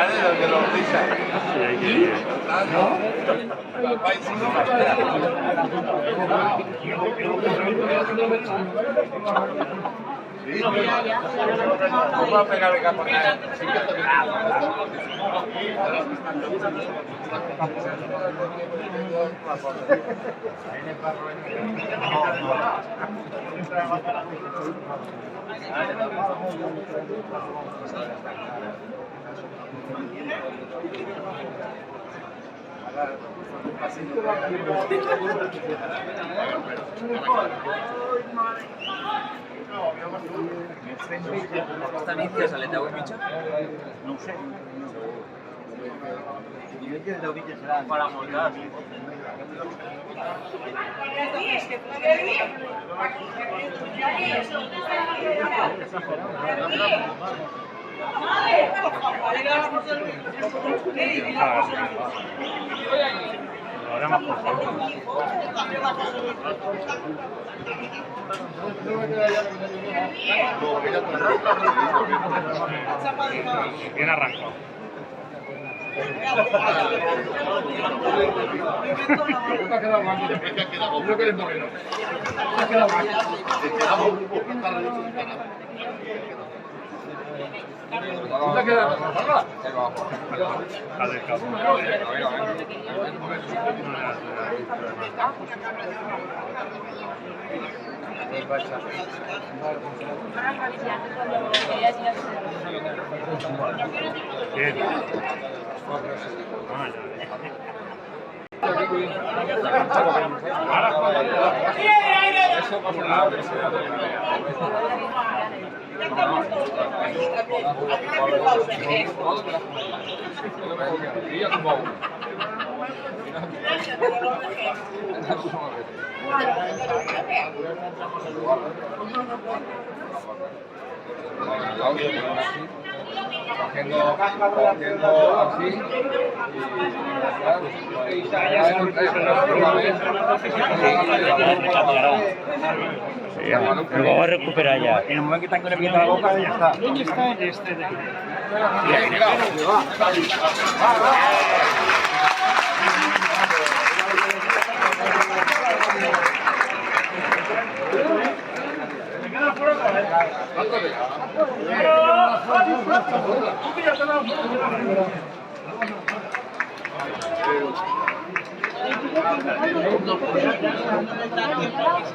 Sí, hay que ir. Vamos a pegarle capa a él. Aquesta nit que sale 10:30? No ho sé. Diumenge de 10:30 serà. Farà molt tard. Ahora más por bien arrancado. Bien. Cogiendo así Lo vamos a recuperar ya. En el momento que tengo que quitar la boca, ya está. ¿Dónde está este de aquí?